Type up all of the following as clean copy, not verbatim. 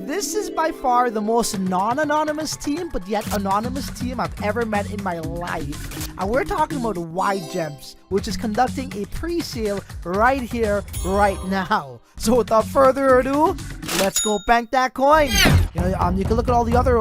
This is by far the most non-anonymous team, but yet anonymous team I've ever met in my life. And we're talking about YGEMS, which is conducting a pre-sale right here, right now. So without further ado, let's go bank that coin. You can look at all the other,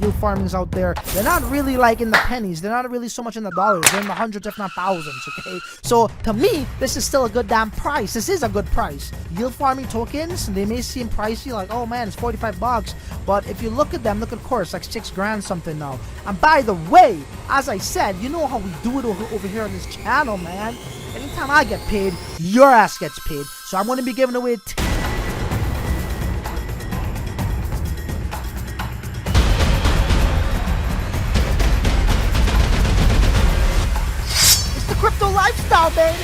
yield farmings out there. They're not really like in the pennies. They're not really so much in the dollars. They're in the hundreds, if not thousands, okay? So to me, this is still a good damn price. This is a good price. Yield farming tokens, they may seem pricey, like, oh man, it's 45 bucks. But if you look at them, look at course, like 6 grand something now. And by the way, as I said, you know how we do it over here on this channel, man. Anytime I get paid, your ass gets paid. So I'm going to be giving away it's the crypto lifestyle, baby.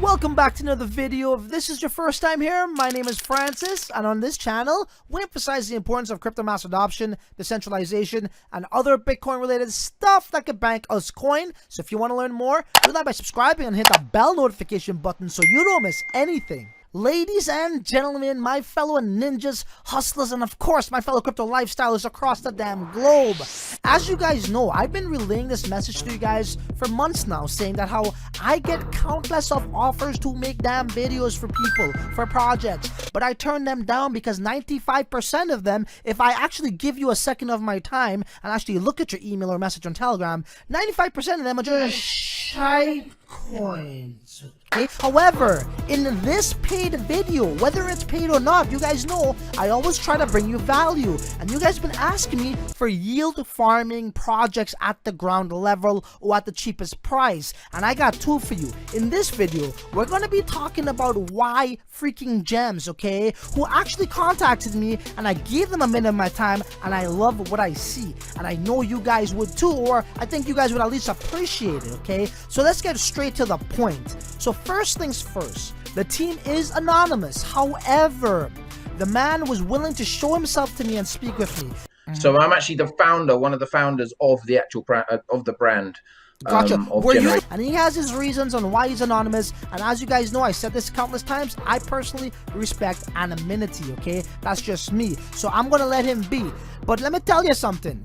Welcome back to another video. If this is your first time here, my name is Francis, and on this channel, we emphasize the importance of crypto mass adoption, decentralization, and other Bitcoin related stuff that could bank us coin. So if you want to learn more, do that by subscribing and hit that bell notification button so you don't miss anything. Ladies and gentlemen, my fellow ninjas, hustlers, and of course my fellow crypto lifestylers across the damn globe. As you guys know, I've been relaying this message to you guys for months now, saying that how I get countless of offers to make damn videos for people, for projects, but I turn them down because 95% of them, if I actually give you a second of my time and actually look at your email or message on Telegram, 95% of them are just shite coins. Okay? However, in this paid video, whether it's paid or not, you guys know I always try to bring you value, and you guys have been asking me for yield farming projects at the ground level or at the cheapest price, and I got 2 for you. In this video, we're going to be talking about YGEMS, okay, who actually contacted me, and I gave them a minute of my time, and I love what I see, and I know you guys would too, or I think you guys would at least appreciate it, okay? So let's get straight to the point. So first things first, the team is anonymous. However, the man was willing to show himself to me and speak with me. So I'm actually the founder, one of the founders of the actual of the brand. Gotcha. Generation. And he has his reasons on why he's anonymous. And as you guys know, I said this countless times, I personally respect anonymity, okay? That's just me. So I'm going to let him be. But let me tell you something.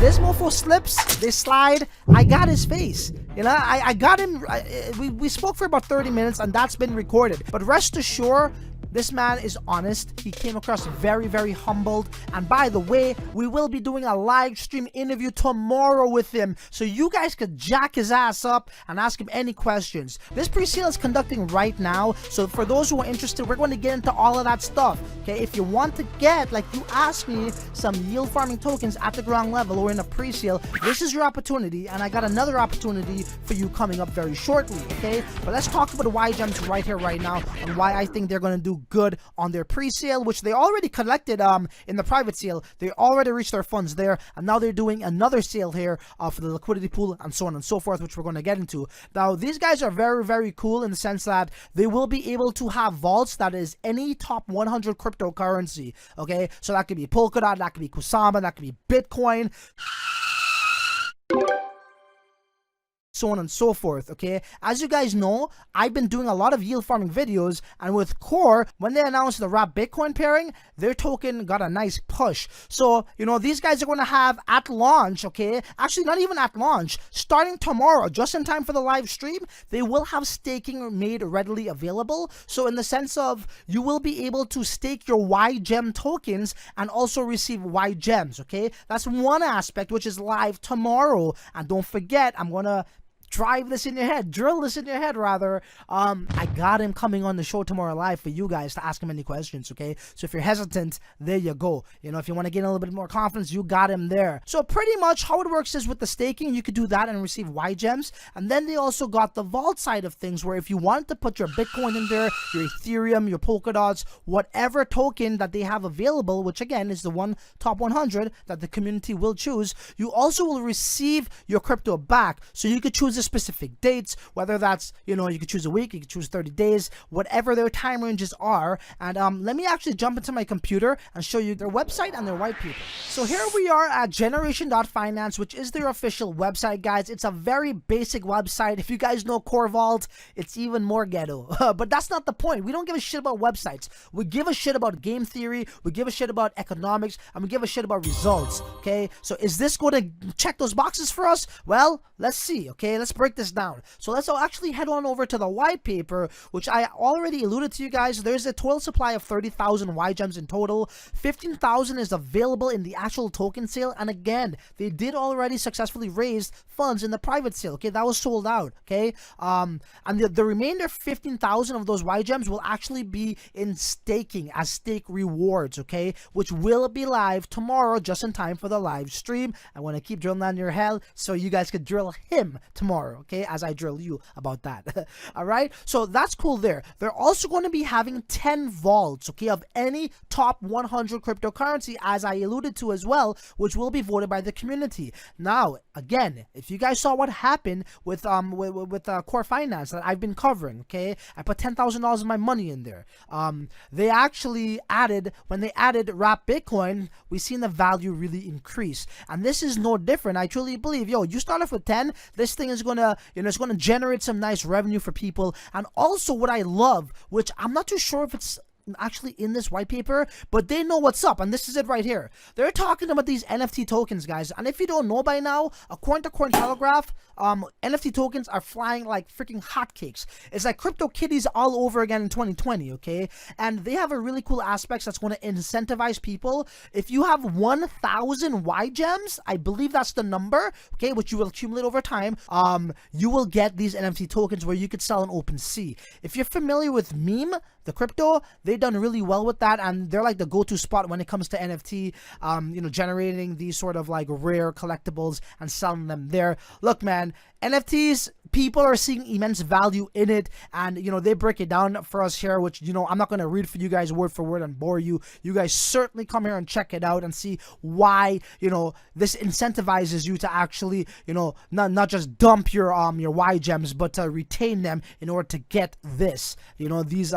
This mofo slips, they slide, I got his face. I got him, we spoke for about 30 minutes and that's been recorded. But rest assured, this man is honest. He came across very, very humbled. And by the way, we will be doing a live stream interview tomorrow with him, so you guys could jack his ass up and ask him any questions. This pre-sale is conducting right now, so for those who are interested, we're going to get into all of that stuff. Okay, if you want to get, like you asked me, some yield farming tokens at the ground level or in a pre-sale, this is your opportunity, and I got another opportunity for you coming up very shortly. Okay, but let's talk about the YGEMS right here, right now, and why I think they're going to do good on their pre-sale, which they already collected in the private sale. They already reached their funds there, and now they're doing another sale here for the liquidity pool and so on and so forth, which we're going to get into. Now these guys are very, very cool in the sense that they will be able to have vaults that is any top 100 cryptocurrency. Okay, so that could be Polkadot, that could be Kusama, that could be Bitcoin, so on and so forth. Okay, as you guys know, I've been doing a lot of yield farming videos, and with Core, when they announced the wrap Bitcoin pairing, their token got a nice push. So these guys are going to have at launch, okay, actually not even at launch, starting tomorrow, just in time for the live stream, they will have staking made readily available. So in the sense of, you will be able to stake your YGEM tokens and also receive YGEMS. Okay, that's one aspect, which is live tomorrow. And don't forget, I'm gonna drill this in your head rather. I got him coming on the show tomorrow live for you guys to ask him any questions, okay? So if you're hesitant, there you go. If you want to gain a little bit more confidence, you got him there. So pretty much how it works is with the staking, you could do that and receive YGEMS. And then they also got the vault side of things, where if you want to put your Bitcoin in there, your Ethereum, your Polkadots, whatever token that they have available, which again is the one top 100 that the community will choose, you also will receive your crypto back. So you could choose choose a specific dates, whether that's, you could choose a week, you could choose 30 days, whatever their time ranges are. And let me actually jump into my computer and show you their website and their white paper. So here we are at Generation.Finance, which is their official website, guys. It's a very basic website. If you guys know core.finance, it's even more ghetto. But that's not the point. We don't give a shit about websites. We give a shit about game theory, we give a shit about economics, and we give a shit about results, okay? So is this going to check those boxes for us? Well, let's see, okay? Let's break this down. So let's actually head on over to the white paper, which I already alluded to you guys. There's a total supply of 30,000 YGEMs in total. 15,000 is available in the actual token sale, and again, they did already successfully raise funds in the private sale, okay? That was sold out, okay? And the remainder 15,000 of those YGEMs will actually be in staking as stake rewards, okay? Which will be live tomorrow, just in time for the live stream. I want to keep drilling on your hell so you guys could drill him tomorrow, okay? As I drill you about that. All right? So that's cool there. They're also going to be having 10 vaults, okay, of any top 100 cryptocurrency, as I alluded to as well, which will be voted by the community. Now, again, if you guys saw what happened with core finance that I've been covering, okay, I put $10,000 of my money in there. They actually added, when they added wrap Bitcoin, we seen the value really increase, and this is no different. I truly believe, you start off with 10, this thing is gonna, it's gonna generate some nice revenue for people. And also what I love, which I'm not too sure if it's actually in this white paper, but they know what's up, and this is it right here. They're talking about these NFT tokens, guys, and if you don't know by now, according to Cointelegraph, NFT tokens are flying like freaking hotcakes. It's like crypto kitties all over again in 2020, okay? And they have a really cool aspects that's going to incentivize people. If you have 1,000 YGEMs, I believe that's the number, okay, which you will accumulate over time, you will get these NFT tokens where you could sell on OpenSea. If you're familiar with Meme, the crypto, they've done really well with that, and they're like the go-to spot when it comes to NFT, generating these sort of like rare collectibles and selling them there. Look, man, NFTs, people are seeing immense value in it, and they break it down for us here, which I'm not going to read for you guys word for word and bore you. You guys certainly come here and check it out and see why this incentivizes you to actually not just dump your YGEMs, but to retain them in order to get this. These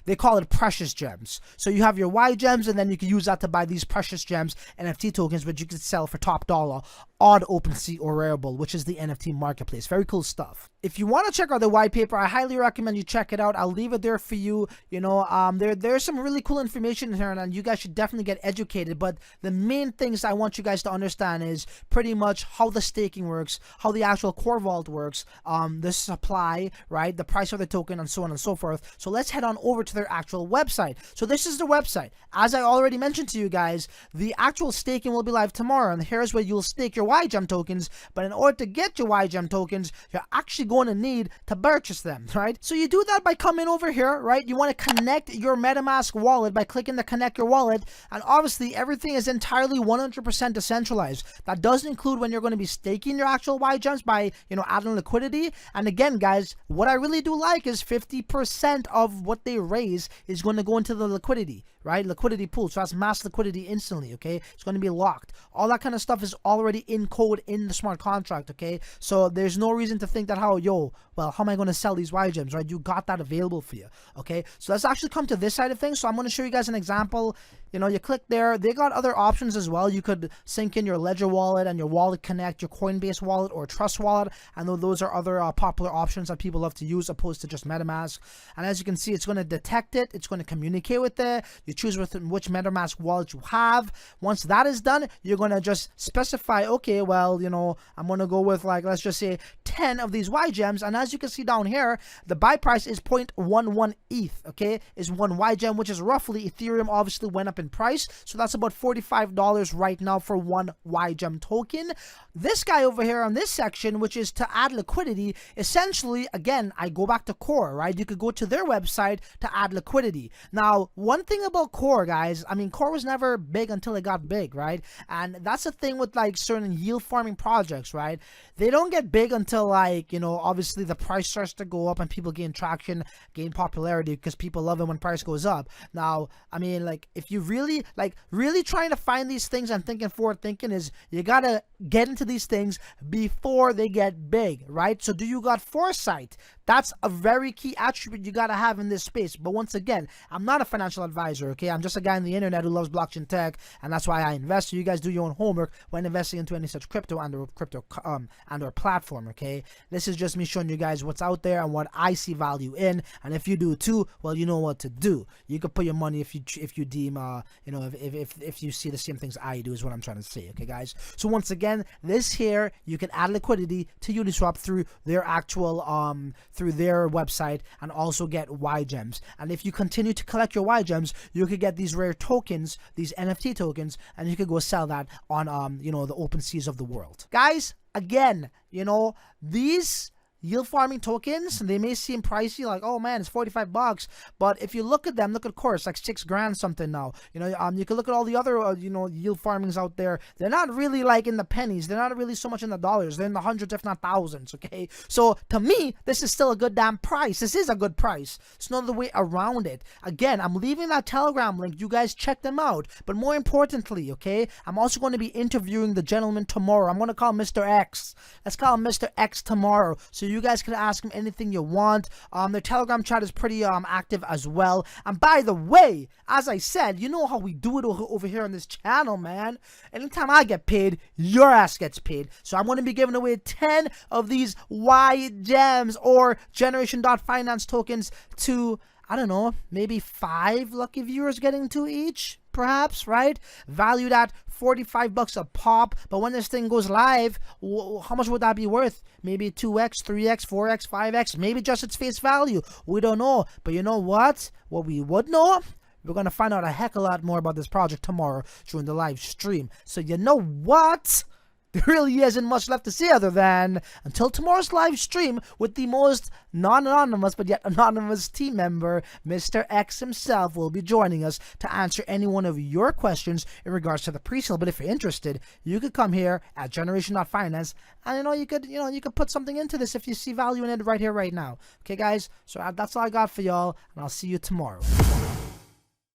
they call it precious gems. So you have your YGEMs, and then you can use that to buy these precious gems, NFT tokens, which you can sell for top dollar on OpenSea or Rarible, which is the NFT marketplace. Very cool stuff. If you want to check out the white paper, I highly recommend you check it out. I'll leave it there for you. There's some really cool information in here, and you guys should definitely get educated. But the main things I want you guys to understand is pretty much how the staking works, how the actual core vault works, the supply, right, the price of the token, and so on and so forth. So let's head on over to their actual website. So this is the website. As I already mentioned to you guys, the actual staking will be live tomorrow, and here's where you'll stake your YGEM tokens. But in order to get your YGEM tokens, you're actually going to need to purchase them, right? So you do that by coming over here, right? You want to connect your MetaMask wallet by clicking the connect your wallet, and obviously everything is entirely 100% decentralized. That does include when you're going to be staking your actual YGEMs by adding liquidity. And again, guys, what I really do like is 50% of what they raise is going to go into the liquidity, right? Liquidity pool. So that's mass liquidity instantly, okay? It's going to be locked. All that kind of stuff is already in code in the smart contract, okay? So there's no reason to think that how am I going to sell these YGEMs, right? You got that available for you, okay? So let's actually come to this side of things. So I'm going to show you guys an example. You click there. They got other options as well. You could sync in your Ledger wallet and your Wallet Connect, your Coinbase wallet or Trust wallet. I know those are other popular options that people love to use opposed to just MetaMask. And as you can see, it's going to detect it. It's going to communicate with it. You choose which MetaMask wallet you have. Once that is done, you're going to just specify, okay, well, I'm going to go with let's just say 10 of these YGEMs. And as you can see down here, the buy price is 0.11 ETH, okay, is one YGEM, which is roughly, Ethereum obviously went up in price, so that's about $45 right now for one YGEM token. This guy over here on this section, which is to add liquidity, essentially, again, I go back to Core, right? You could go to their website to add liquidity. Now, one thing about Core, guys, Core was never big until it got big, right? And that's the thing with certain yield farming projects, right? They don't get big until obviously the price starts to go up and people gain traction, gain popularity, because people love it when price goes up. Now, if you really, like, really trying to find these things and thinking forward thinking is you gotta get into these things before they get big, right? So do you got foresight? That's a very key attribute you gotta have in this space. But once again, I'm not a financial advisor, okay? I'm just a guy on the internet who loves blockchain tech, and that's why I invest. So you guys do your own homework when investing into any such crypto and or platform, okay? This is just me showing you guys what's out there and what I see value in. And if you do too, well, you know what to do. You can put your money if you deem if you see the same things I do, is what I'm trying to say, okay, guys? So once again, this here, you can add liquidity to Uniswap through their actual through their website, and also get YGEMS. And if you continue to collect your YGEMS, you could get these rare tokens, these NFT tokens, and you could go sell that on the open seas of the world. Guys, again, these yield farming tokens, they may seem pricey, like, oh man, it's $45, but if you look at them, look at Core, like $6,000 something now. You can look at all the other yield farmings out there. They're not really like in the pennies, they're not really so much in the dollars, they're in the hundreds if not thousands, okay? So to me, this is still a good damn price. This is a good price. There's no other way around it. Again, I'm leaving that Telegram link, you guys check them out. But more importantly, okay, I'm also going to be interviewing the gentleman tomorrow. I'm going to call Mr. X. Let's call him Mr. X tomorrow, so you guys can ask him anything you want. Their Telegram chat is pretty active as well. And by the way, as I said, you know how we do it over here on this channel, man. Anytime I get paid, your ass gets paid. So I'm going to be giving away 10 of these YGEMS or Generation.Finance tokens to, I don't know, maybe 5 lucky viewers getting 2 each, perhaps, right? Valued at $45 a pop. But when this thing goes live, how much would that be worth? Maybe 2x, 3x, 4x, 5x, maybe just its face value. We don't know. But you know what? What we would know? We're going to find out a heck of a lot more about this project tomorrow during the live stream. So you know what? There really isn't much left to say other than until tomorrow's live stream with the most non-anonymous but yet anonymous team member, Mr. X himself, will be joining us to answer any one of your questions in regards to the pre-sale. But if you're interested, you could come here at Generation.Finance and you could put something into this if you see value in it right here, right now. Okay, guys? So that's all I got for y'all, and I'll see you tomorrow.